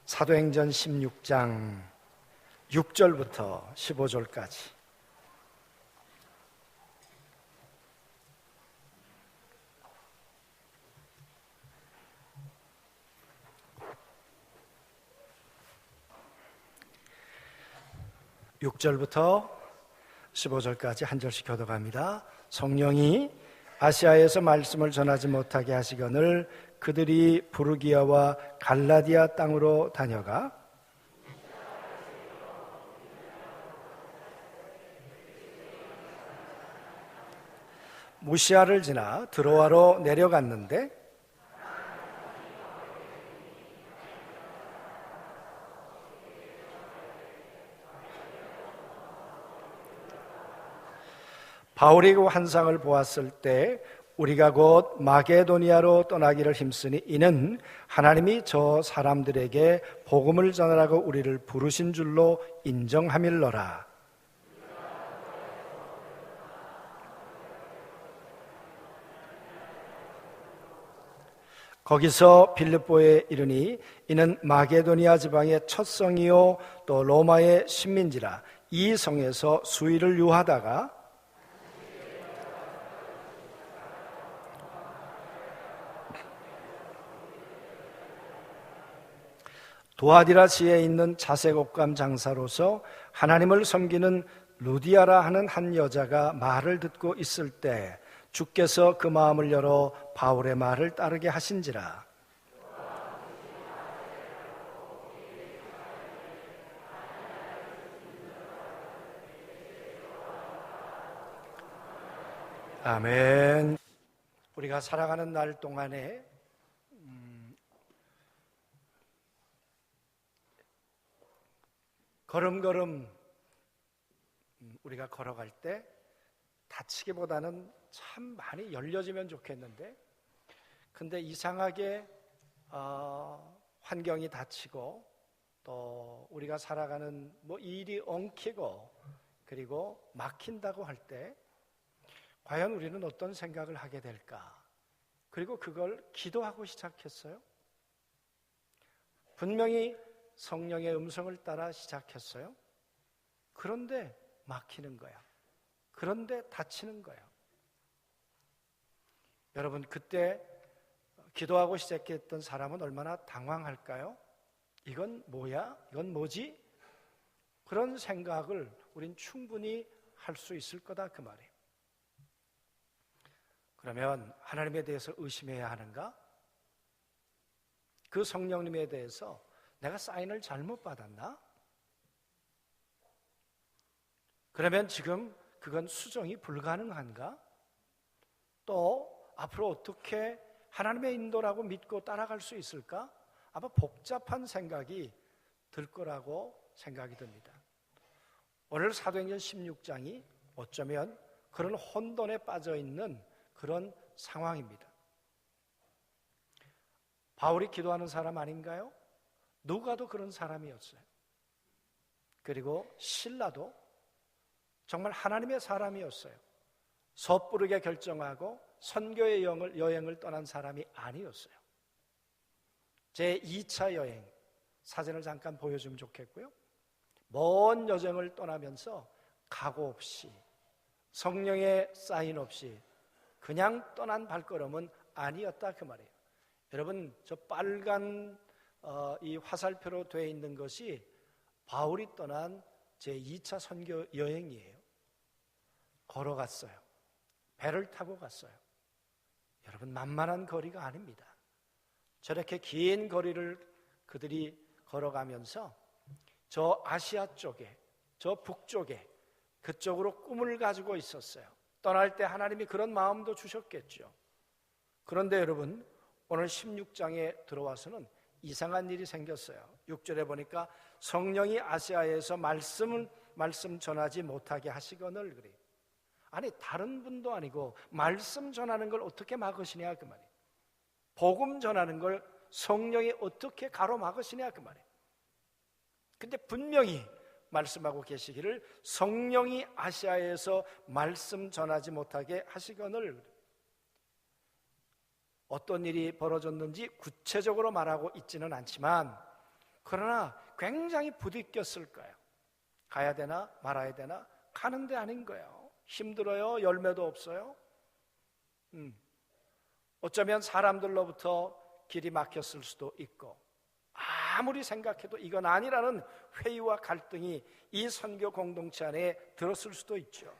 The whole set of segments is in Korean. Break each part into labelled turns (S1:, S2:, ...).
S1: 사도행전 16장 6절부터 15절까지 (6절부터) 15절까지 한 절씩 교독합니다. 성령이 아시아에서 말씀을 전하지 못하게 하시거늘 그들이 부르기아와 갈라디아 땅으로 다녀가 무시아를 지나 드로아로 내려갔는데 바울이 그 환상을 보았을 때 우리가 곧 마게도니아로 떠나기를 힘쓰니 이는 하나님이 저 사람들에게 복음을 전하라고 우리를 부르신 줄로 인정함일러라. 거기서 빌립보에 이르니 이는 마게도니아 지방의 첫 성이요 또 로마의 식민지라. 이 성에서 수일을 유하다가 도아디라시에 있는 자색 옷감 장사로서 하나님을 섬기는 루디아라 하는 한 여자가 말을 듣고 있을 때 주께서 그 마음을 열어 바울의 말을 따르게 하신지라. 아멘. 우리가 살아가는 날 동안에 걸음걸음 우리가 걸어갈 때 다치기보다는 참 많이 열려지면 좋겠는데, 근데 이상하게 환경이 닫히고 또 우리가 살아가는 일이 엉키고 그리고 막힌다고 할 때 과연 우리는 어떤 생각을 하게 될까? 그리고 그걸 기도하고 시작했어요. 분명히 성령의 음성을 따라 시작했어요. 그런데 막히는 거야. 그런데 다치는 거야. 여러분, 그때 기도하고 시작했던 사람은 얼마나 당황할까요? 이건 뭐야? 이건 뭐지? 그런 생각을 우린 충분히 할 수 있을 거다 그 말이에요. 그러면 하나님에 대해서 의심해야 하는가? 그 성령님에 대해서 내가 사인을 잘못 받았나? 그러면 지금 그건 수정이 불가능한가? 또 앞으로 어떻게 하나님의 인도라고 믿고 따라갈 수 있을까? 아마 복잡한 생각이 들 거라고 생각이 듭니다. 오늘 사도행전 16장이 어쩌면 그런 혼돈에 빠져 있는 그런 상황입니다. 바울이 기도하는 사람 아닌가요? 누가도 그런 사람이었어요. 그리고 실라도 정말 하나님의 사람이었어요. 섣부르게 결정하고 선교의 여행을 떠난 사람이 아니었어요. 제 2차 여행 사진을 잠깐 보여주면 좋겠고요. 먼 여정을 떠나면서 각오 없이 성령의 사인 없이 그냥 떠난 발걸음은 아니었다 그 말이에요. 여러분, 저 빨간 이 화살표로 되어 있는 것이 바울이 떠난 제2차 선교 여행이에요. 걸어갔어요. 배를 타고 갔어요. 여러분, 만만한 거리가 아닙니다. 저렇게 긴 거리를 그들이 걸어가면서 저 아시아 쪽에, 저 북쪽에 그쪽으로 꿈을 가지고 있었어요. 떠날 때 하나님이 그런 마음도 주셨겠죠. 그런데 여러분, 오늘 16장에 들어와서는 이상한 일이 생겼어요. 6절에 보니까 성령이 아시아에서 말씀 전하지 못하게 하시거늘 그래요. 아니, 다른 분도 아니고 말씀 전하는 걸 어떻게 막으시냐 그 말이에요. 복음 전하는 걸 성령이 어떻게 가로막으시냐 그 말이에요. 근데 분명히 말씀하고 계시기를 성령이 아시아에서 말씀 전하지 못하게 하시거늘. 어떤 일이 벌어졌는지 구체적으로 말하고 있지는 않지만 그러나 굉장히 부딪혔을 거예요. 가야 되나 말아야 되나, 가는데 아닌 거예요. 힘들어요. 열매도 없어요. 어쩌면 사람들로부터 길이 막혔을 수도 있고, 아무리 생각해도 이건 아니라는 회의와 갈등이 이 선교 공동체 안에 들었을 수도 있죠.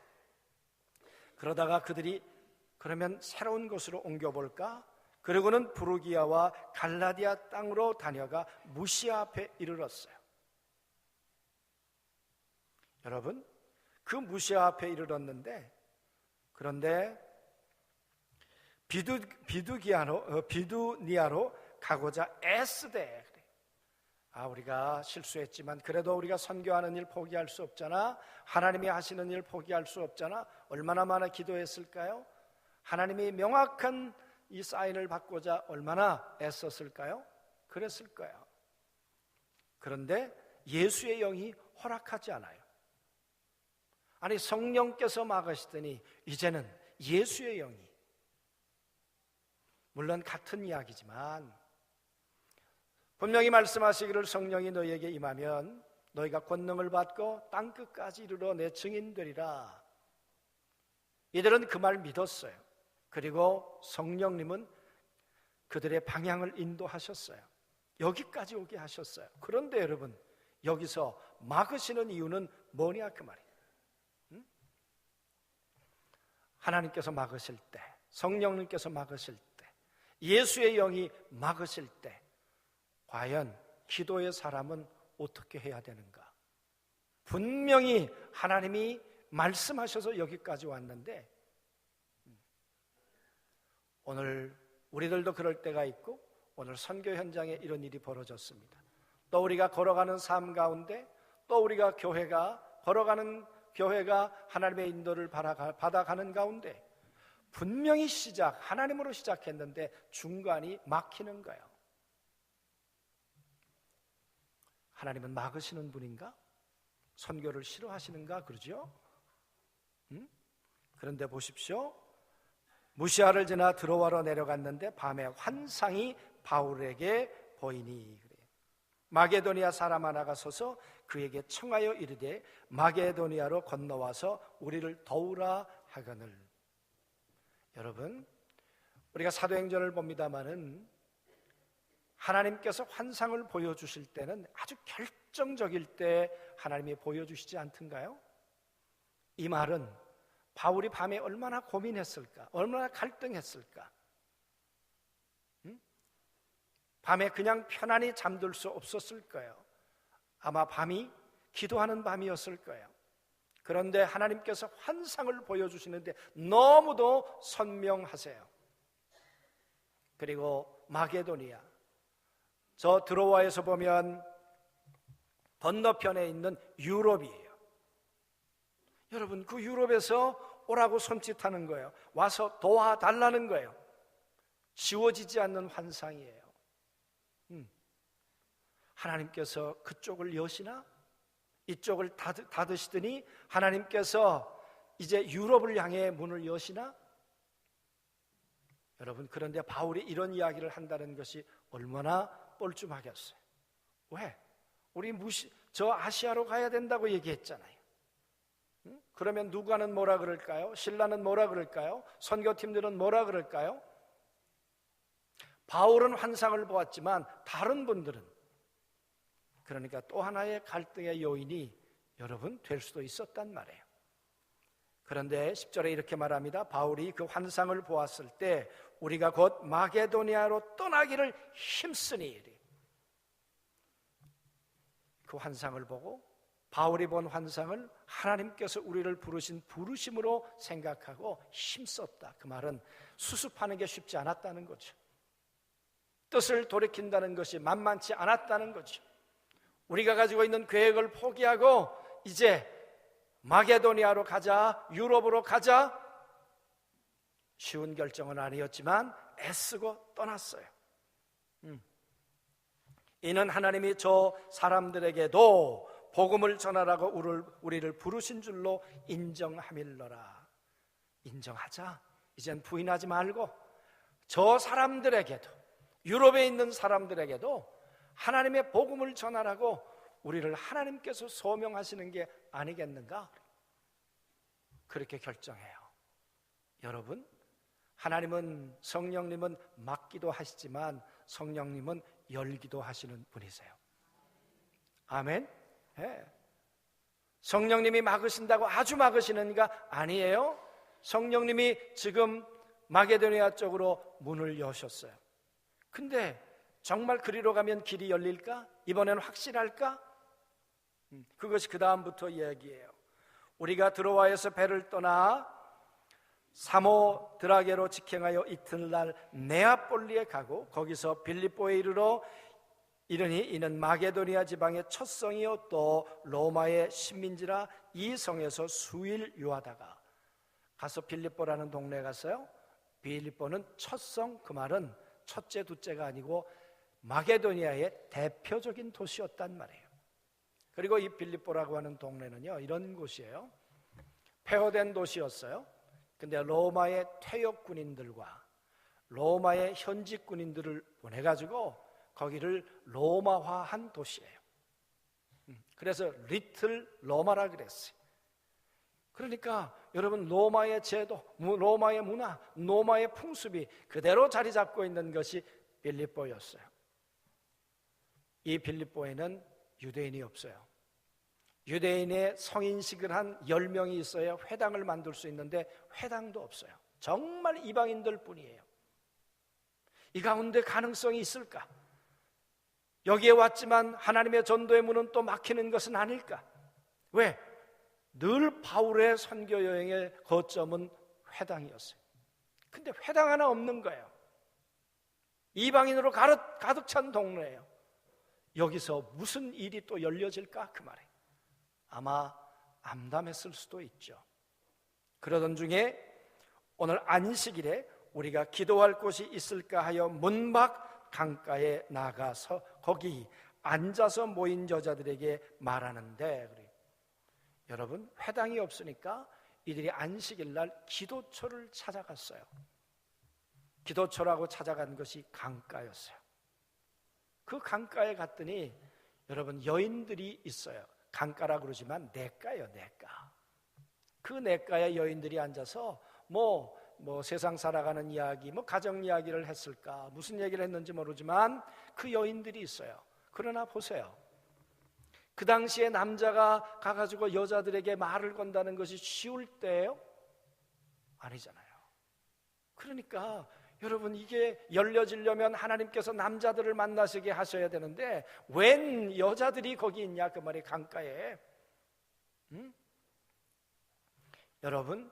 S1: 그러다가 그들이 그러면 새로운 곳으로 옮겨볼까? 그리고는 부르기아와 갈라디아 땅으로 다녀가 무시아 앞에 이르렀어요. 여러분, 그 무시아 앞에 이르렀는데, 그런데 비두니아로 가고자 애쓰되, 우리가 실수했지만 그래도 우리가 선교하는 일 포기할 수 없잖아. 하나님이 하시는 일 포기할 수 없잖아. 얼마나 많이 기도했을까요? 하나님이 명확한 이 사인을 받고자 얼마나 애썼을까요? 그랬을 거예요. 그런데 예수의 영이 허락하지 않아요. 아니, 성령께서 막으시더니 이제는 예수의 영이, 물론 같은 이야기지만 분명히 말씀하시기를 성령이 너희에게 임하면 너희가 권능을 받고 땅끝까지 이르러 내 증인되리라. 이들은 그 말 믿었어요. 그리고 성령님은 그들의 방향을 인도하셨어요. 여기까지 오게 하셨어요. 그런데 여러분, 여기서 막으시는 이유는 뭐냐 그 말이에요. 하나님께서 막으실 때, 성령님께서 막으실 때, 예수의 영이 막으실 때 과연 기도의 사람은 어떻게 해야 되는가? 분명히 하나님이 말씀하셔서 여기까지 왔는데, 오늘 우리들도 그럴 때가 있고, 오늘 선교 현장에 이런 일이 벌어졌습니다. 또 우리가 걸어가는 삶 가운데, 또 우리가 걸어가는 교회가 하나님의 인도를 받아가는 가운데 분명히 하나님으로 시작했는데 중간이 막히는 거예요. 하나님은 막으시는 분인가? 선교를 싫어하시는가? 그러죠? 그런데 보십시오. 무시아를 지나 드로아로 내려갔는데 밤에 환상이 바울에게 보이니 그래요. 마게도니아 사람 하나가 서서 그에게 청하여 이르되 마게도니아로 건너와서 우리를 도우라 하거늘. 여러분, 우리가 사도행전을 봅니다마는 하나님께서 환상을 보여주실 때는 아주 결정적일 때 하나님이 보여주시지 않던가요? 이 말은 바울이 밤에 얼마나 고민했을까, 얼마나 갈등했을까. 밤에 그냥 편안히 잠들 수 없었을 거예요. 아마 밤이 기도하는 밤이었을 거예요. 그런데 하나님께서 환상을 보여주시는데 너무도 선명하세요. 그리고 마게도니아, 저 드로아에서 보면 건너편에 있는 유럽이에요. 여러분, 그 유럽에서 오라고 손짓하는 거예요. 와서 도와달라는 거예요. 지워지지 않는 환상이에요. 하나님께서 그쪽을 여시나? 이쪽을 닫으시더니 하나님께서 이제 유럽을 향해 문을 여시나? 여러분, 그런데 바울이 이런 이야기를 한다는 것이 얼마나 뻘쭘하겠어요. 왜? 우리 저 아시아로 가야 된다고 얘기했잖아요. 그러면 누가는 뭐라 그럴까요? 신라는 뭐라 그럴까요? 선교팀들은 뭐라 그럴까요? 바울은 환상을 보았지만 다른 분들은, 그러니까 또 하나의 갈등의 요인이 여러분 될 수도 있었단 말이에요. 그런데 10절에 이렇게 말합니다. 바울이 그 환상을 보았을 때 우리가 곧 마게도니아로 떠나기를 힘쓰니. 그 환상을 보고 바울이 본 환상을 하나님께서 우리를 부르신 부르심으로 생각하고 힘썼다. 그 말은 수습하는 게 쉽지 않았다는 거죠. 뜻을 돌이킨다는 것이 만만치 않았다는 거죠. 우리가 가지고 있는 계획을 포기하고 이제 마게도니아로 가자, 유럽으로 가자, 쉬운 결정은 아니었지만 애쓰고 떠났어요. 이는 하나님이 저 사람들에게도 복음을 전하라고 우리를 부르신 줄로 인정함일러라. 인정하자. 이젠 부인하지 말고 저 사람들에게도, 유럽에 있는 사람들에게도 하나님의 복음을 전하라고 우리를 하나님께서 소명하시는 게 아니겠는가? 그렇게 결정해요. 여러분, 하나님은, 성령님은 막기도 하시지만 성령님은 열기도 하시는 분이세요. 아멘. 네. 성령님이 막으신다고 아주 막으시는가? 아니에요. 성령님이 지금 마게도니아 쪽으로 문을 여셨어요. 근데 정말 그리로 가면 길이 열릴까? 이번에는 확실할까? 그것이 그 다음부터 이야기예요. 우리가 드로아에서 배를 떠나 사모드라게로 직행하여 이튿날 네아폴리에 가고 거기서 빌립보에 이르니 이는 마게도니아 지방의 첫 성이요 또 로마의 식민지라 이 성에서 수일 유하다가 가서 빌립보라는 동네에 갔어요. 빌립보는 첫 성, 그 말은 첫째 둘째가 아니고 마게도니아의 대표적인 도시였단 말이에요. 그리고 이 빌립보라고 하는 동네는요 이런 곳이에요. 폐허된 도시였어요. 근데 로마의 퇴역 군인들과 로마의 현직 군인들을 보내가지고 거기를 로마화한 도시예요. 그래서 리틀 로마라 그랬어요. 그러니까 여러분, 로마의 제도, 로마의 문화, 로마의 풍습이 그대로 자리 잡고 있는 것이 빌립보였어요. 이 빌립보에는 유대인이 없어요. 유대인의 성인식을 한 10명이 있어야 회당을 만들 수 있는데 회당도 없어요. 정말 이방인들 뿐이에요. 이 가운데 가능성이 있을까? 여기에 왔지만 하나님의 전도의 문은 또 막히는 것은 아닐까? 왜? 늘 바울의 선교 여행의 거점은 회당이었어요. 근데 회당 하나 없는 거예요. 이방인으로 가득 찬 동네예요. 여기서 무슨 일이 또 열려질까? 그 말이에요. 아마 암담했을 수도 있죠. 그러던 중에 오늘 안식일에 우리가 기도할 곳이 있을까 하여 문밖 강가에 나가서 거기 앉아서 모인 여자들에게 말하는데, 여러분, 회당이 없으니까 이들이 안식일 날 기도처를 찾아갔어요. 기도처라고 찾아간 것이 강가였어요. 그 강가에 갔더니 여러분, 여인들이 있어요. 강가라 그러지만 냇가예요, 냇가. 그 냇가에 여인들이 앉아서 뭐 세상 살아가는 이야기, 가정 이야기를 했을까, 무슨 얘기를 했는지 모르지만 그 여인들이 있어요. 그러나 보세요. 그 당시에 남자가 가가지고 여자들에게 말을 건다는 것이 쉬울 때예요? 아니잖아요. 그러니까 여러분, 이게 열려지려면 하나님께서 남자들을 만나시게 하셔야 되는데 웬 여자들이 거기 있냐 그 말이, 강가에. 여러분,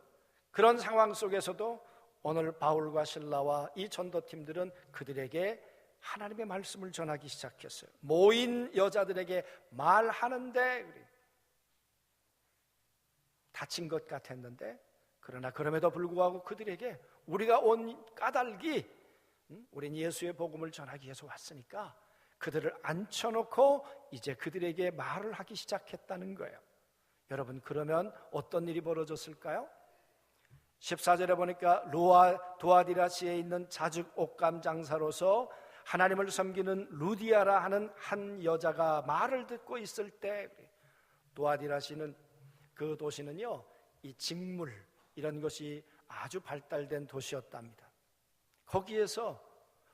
S1: 그런 상황 속에서도 오늘 바울과 실라와 이 전도팀들은 그들에게 하나님의 말씀을 전하기 시작했어요. 모인 여자들에게 말하는데 다친 것 같았는데, 그러나 그럼에도 불구하고 그들에게 우리가 온 까닭이 우린 예수의 복음을 전하기 위해서 왔으니까 그들을 앉혀놓고 이제 그들에게 말을 하기 시작했다는 거예요. 여러분, 그러면 어떤 일이 벌어졌을까요? 14절에 보니까 도아디라시에 있는 자죽 옷감 장사로서 하나님을 섬기는 루디아라 하는 한 여자가 말을 듣고 있을 때, 도아디라시는 그 도시는요 이 직물 이런 것이 아주 발달된 도시였답니다. 거기에서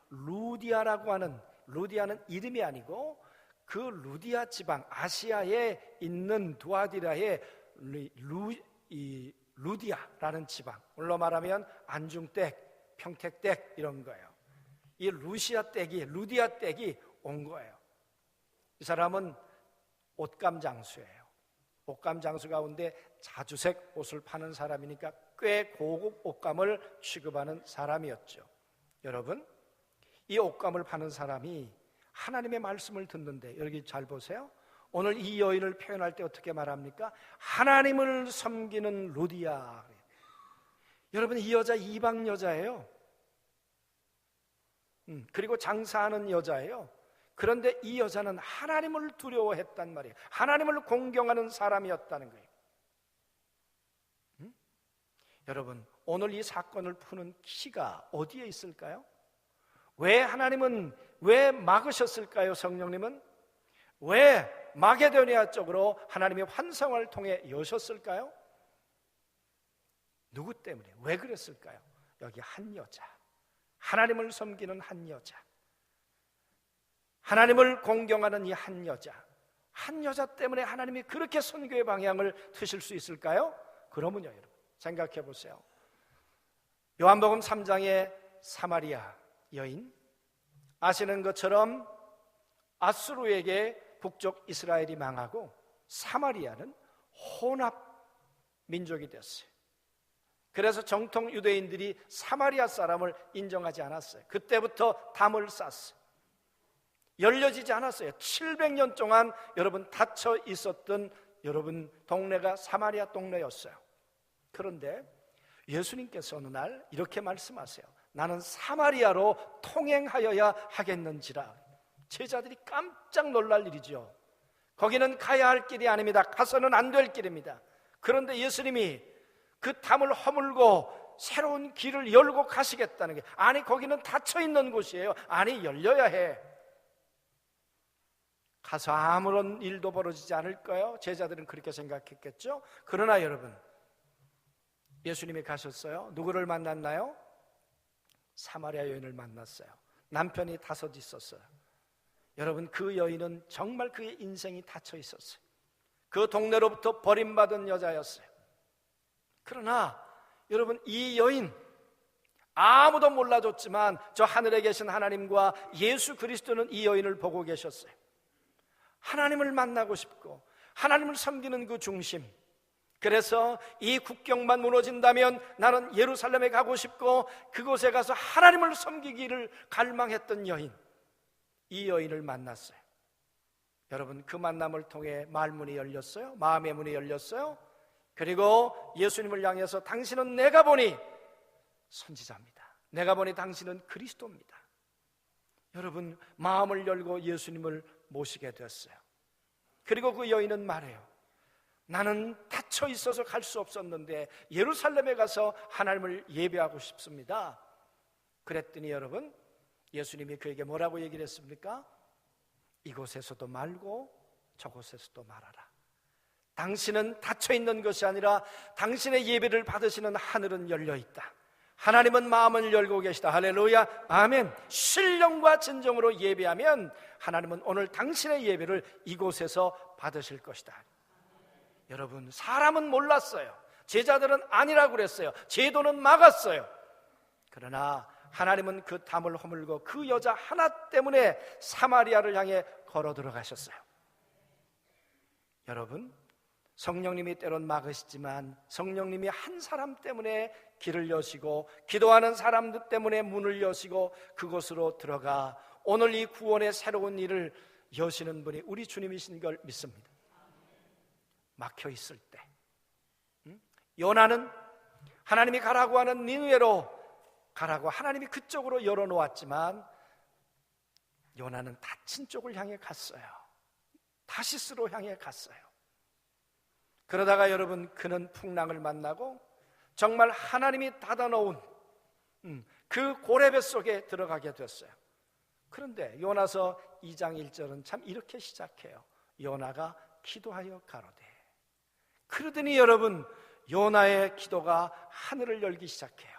S1: 루디아라고 하는, 루디아는 이름이 아니고 그 루디아 지방, 아시아에 있는 도아디라의 루디아라는 지방, 물로 말하면 안중댁, 평택댁 이런 거예요. 이 루디아 댁이 온 거예요. 이 사람은 옷감 장수예요. 옷감 장수 가운데 자주색 옷을 파는 사람이니까 꽤 고급 옷감을 취급하는 사람이었죠. 여러분, 이 옷감을 파는 사람이 하나님의 말씀을 듣는데, 여기 잘 보세요. 오늘 이 여인을 표현할 때 어떻게 말합니까? 하나님을 섬기는 루디아. 여러분, 이 여자 이방 여자예요. 그리고 장사하는 여자예요. 그런데 이 여자는 하나님을 두려워했단 말이에요. 하나님을 공경하는 사람이었다는 거예요. 여러분, 오늘 이 사건을 푸는 키가 어디에 있을까요? 왜 하나님은 왜 막으셨을까요? 성령님은 왜 마게도니아 쪽으로 하나님의 환상을 통해 여셨을까요? 누구 때문에? 왜 그랬을까요? 여기 한 여자, 하나님을 섬기는 한 여자, 하나님을 공경하는 이 한 여자 때문에 하나님이 그렇게 선교의 방향을 트실 수 있을까요? 그러면요, 여러분 생각해 보세요. 요한복음 3장의 사마리아 여인, 아시는 것처럼 아수르에게 북쪽 이스라엘이 망하고 사마리아는 혼합 민족이 됐어요. 그래서 정통 유대인들이 사마리아 사람을 인정하지 않았어요. 그때부터 담을 쌌어요. 열려지지 않았어요. 700년 동안 여러분 닫혀 있었던 여러분 동네가 사마리아 동네였어요. 그런데 예수님께서 어느 날 이렇게 말씀하세요. 나는 사마리아로 통행하여야 하겠는지라. 제자들이 깜짝 놀랄 일이죠. 거기는 가야 할 길이 아닙니다. 가서는 안 될 길입니다. 그런데 예수님이 그 담을 허물고 새로운 길을 열고 가시겠다는 게, 아니 거기는 닫혀 있는 곳이에요. 아니 열려야 해. 가서 아무런 일도 벌어지지 않을까요? 제자들은 그렇게 생각했겠죠. 그러나 여러분, 예수님이 가셨어요. 누구를 만났나요? 사마리아 여인을 만났어요. 남편이 5 있었어요. 여러분, 그 여인은 정말 그의 인생이 닫혀 있었어요. 그 동네로부터 버림받은 여자였어요. 그러나 여러분, 이 여인 아무도 몰라줬지만 저 하늘에 계신 하나님과 예수 그리스도는 이 여인을 보고 계셨어요. 하나님을 만나고 싶고 하나님을 섬기는 그 중심, 그래서 이 국경만 무너진다면 나는 예루살렘에 가고 싶고 그곳에 가서 하나님을 섬기기를 갈망했던 여인, 이 여인을 만났어요. 여러분, 그 만남을 통해 말문이 열렸어요. 마음의 문이 열렸어요. 그리고 예수님을 향해서 당신은 내가 보니 선지자입니다. 내가 보니 당신은 그리스도입니다. 여러분, 마음을 열고 예수님을 모시게 됐어요. 그리고 그 여인은 말해요. 나는 닫혀 있어서 갈 수 없었는데 예루살렘에 가서 하나님을 예배하고 싶습니다. 그랬더니 여러분, 예수님이 그에게 뭐라고 얘기를 했습니까? 이곳에서도 말고 저곳에서도 말하라. 당신은 닫혀 있는 것이 아니라 당신의 예배를 받으시는 하늘은 열려 있다. 하나님은 마음을 열고 계시다. 할렐루야, 아멘. 신령과 진정으로 예배하면 하나님은 오늘 당신의 예배를 이곳에서 받으실 것이다. 여러분, 사람은 몰랐어요. 제자들은 아니라고 그랬어요. 제도는 막았어요. 그러나 하나님은 그 담을 허물고 그 여자 하나 때문에 사마리아를 향해 걸어 들어가셨어요. 여러분, 성령님이 때론 막으시지만 성령님이 한 사람 때문에 길을 여시고 기도하는 사람들 때문에 문을 여시고 그곳으로 들어가 오늘 이 구원의 새로운 일을 여시는 분이 우리 주님이신 걸 믿습니다. 막혀 있을 때, 요나는 하나님이 가라고 하는 니느웨로 가라고 하나님이 그쪽으로 열어놓았지만 요나는 닫힌 쪽을 향해 갔어요. 다시스로 향해 갔어요. 그러다가 여러분, 그는 풍랑을 만나고 정말 하나님이 닫아놓은 그 고래배 속에 들어가게 됐어요. 그런데 요나서 2장 1절은 참 이렇게 시작해요. 요나가 기도하여 가로되. 그러더니 여러분, 요나의 기도가 하늘을 열기 시작해요.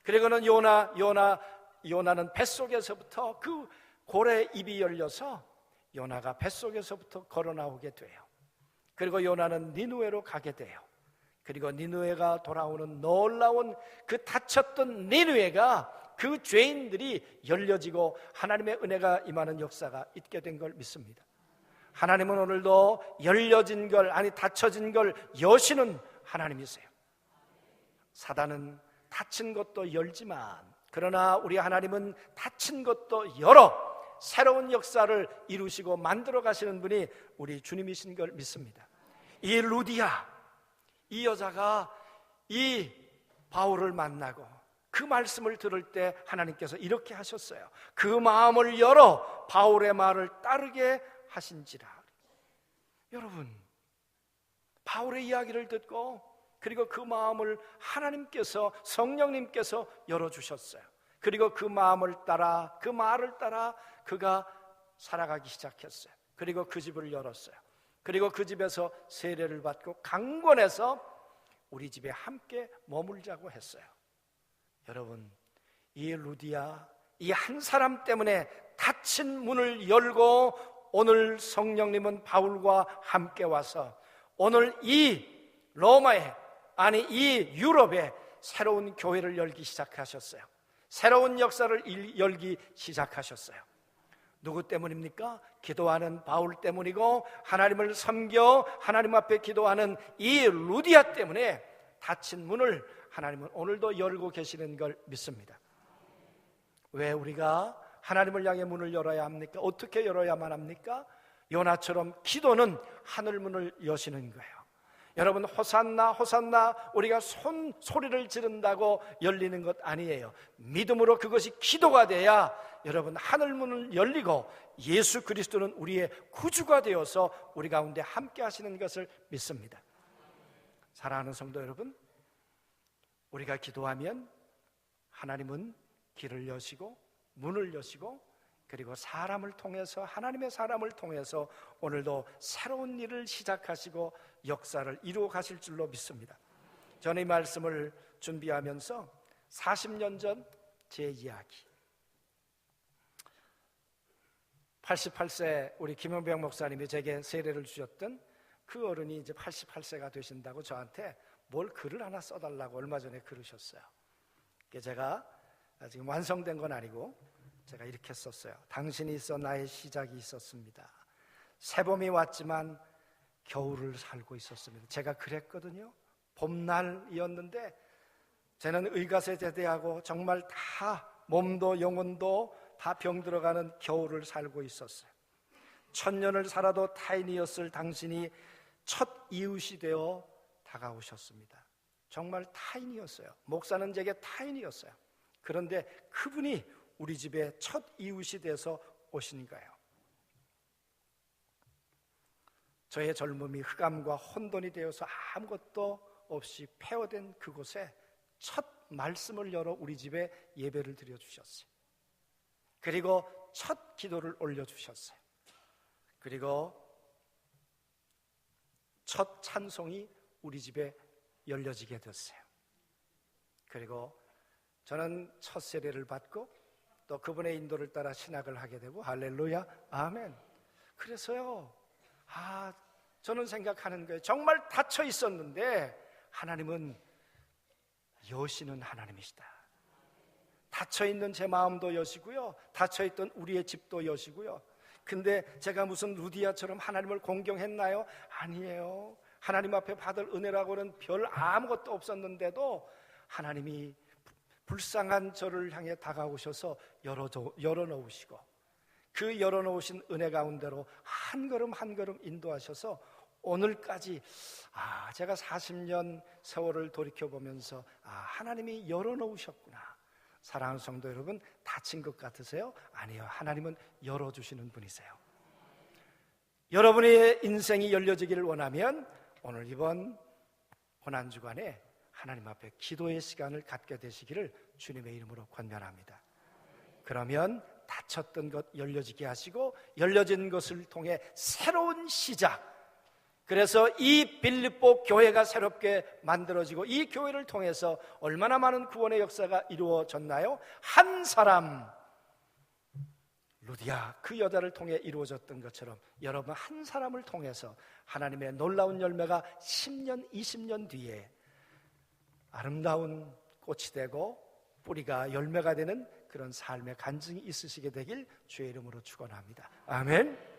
S1: 그리고는 요나는 뱃속에서부터 그 고래 입이 열려서 요나가 뱃속에서부터 걸어 나오게 돼요. 그리고 요나는 니느웨로 가게 돼요. 그리고 니느웨가 돌아오는 놀라운 그 닫혔던 니느웨가 그 죄인들이 열려지고 하나님의 은혜가 임하는 역사가 있게 된 걸 믿습니다. 하나님은 오늘도 열려진 걸, 아니 닫혀진 걸 여시는 하나님이세요. 사단은 닫힌 것도 열지만, 그러나 우리 하나님은 닫힌 것도 열어 새로운 역사를 이루시고 만들어 가시는 분이 우리 주님이신 걸 믿습니다. 이 루디아, 이 여자가 이 바울을 만나고 그 말씀을 들을 때 하나님께서 이렇게 하셨어요. 그 마음을 열어 바울의 말을 따르게 하신지라. 여러분, 바울의 이야기를 듣고 그리고 그 마음을 하나님께서, 성령님께서 열어주셨어요. 그리고 그 마음을 따라, 그 말을 따라 그가 살아가기 시작했어요. 그리고 그 집을 열었어요. 그리고 그 집에서 세례를 받고 강권해서 우리 집에 함께 머물자고 했어요. 여러분, 이 루디아, 이 한 사람 때문에 닫힌 문을 열고 오늘 성령님은 바울과 함께 와서 오늘 이 로마에, 아니 이 유럽에 새로운 교회를 열기 시작하셨어요. 새로운 역사를 열기 시작하셨어요. 누구 때문입니까? 기도하는 바울 때문이고 하나님을 섬겨 하나님 앞에 기도하는 이 루디아 때문에 닫힌 문을 하나님은 오늘도 열고 계시는 걸 믿습니다. 왜 우리가 하나님을 향해 문을 열어야 합니까? 어떻게 열어야만 합니까? 요나처럼 기도는 하늘 문을 여시는 거예요. 여러분, 호산나 호산나 우리가 소리를 지른다고 열리는 것 아니에요. 믿음으로 그것이 기도가 돼야 여러분 하늘 문을 열리고 예수 그리스도는 우리의 구주가 되어서 우리 가운데 함께 하시는 것을 믿습니다. 사랑하는 성도 여러분, 우리가 기도하면 하나님은 길을 여시고 문을 여시고 그리고 사람을 통해서, 하나님의 사람을 통해서 오늘도 새로운 일을 시작하시고 역사를 이루어 가실 줄로 믿습니다. 저는 이 말씀을 준비하면서 40년 전 제 이야기, 88세 우리 김영병 목사님이 제게 세례를 주셨던 그 어른이 이제 88세가 되신다고 저한테 뭘 글을 하나 써달라고 얼마 전에 그러셨어요. 제가 지금 완성된 건 아니고 제가 이렇게 썼어요. 당신이 있어 나의 시작이 있었습니다. 새봄이 왔지만 겨울을 살고 있었습니다. 제가 그랬거든요. 봄날이었는데 저는 의가세 제대하고 정말 다 몸도 영혼도 다 병들어가는 겨울을 살고 있었어요. 1000년을 살아도 타인이었을 당신이 첫 이웃이 되어 다가오셨습니다. 정말 타인이었어요. 목사는 제게 타인이었어요. 그런데 그분이 우리 집에 첫 이웃이 돼서 오신 거예요. 저의 젊음이 흑암과 혼돈이 되어서 아무것도 없이 폐허된 그곳에 첫 말씀을 열어 우리 집에 예배를 드려주셨어요. 그리고 첫 기도를 올려주셨어요. 그리고 첫 찬송이 우리 집에 열려지게 됐어요. 그리고 저는 첫 세례를 받고 또 그분의 인도를 따라 신학을 하게 되고, 할렐루야, 아멘. 그래서요, 저는 생각하는 거예요. 정말 닫혀 있었는데 하나님은 여시는 하나님이시다. 닫혀 있는 제 마음도 여시고요, 닫혀 있던 우리의 집도 여시고요. 근데 제가 무슨 루디아처럼 하나님을 공경했나요? 아니에요. 하나님 앞에 받을 은혜라고는 별 아무것도 없었는데도 하나님이 불쌍한 저를 향해 다가오셔서 열어놓으시고 그 열어놓으신 은혜 가운데로 한 걸음 한 걸음 인도하셔서 오늘까지 제가 40년 세월을 돌이켜보면서 하나님이 열어놓으셨구나. 사랑하는 성도 여러분, 닫힌 것 같으세요? 아니요, 하나님은 열어주시는 분이세요. 여러분의 인생이 열려지기를 원하면 오늘 이번 고난주간에 하나님 앞에 기도의 시간을 갖게 되시기를 주님의 이름으로 권면합니다. 그러면 닫혔던 것 열려지게 하시고 열려진 것을 통해 새로운 시작, 그래서 이 빌립보 교회가 새롭게 만들어지고 이 교회를 통해서 얼마나 많은 구원의 역사가 이루어졌나요? 한 사람, 루디아 그 여자를 통해 이루어졌던 것처럼 여러분 한 사람을 통해서 하나님의 놀라운 열매가 10년, 20년 뒤에 아름다운 꽃이 되고 뿌리가 열매가 되는 그런 삶의 간증이 있으시게 되길 주의 이름으로 축원합니다. 아멘.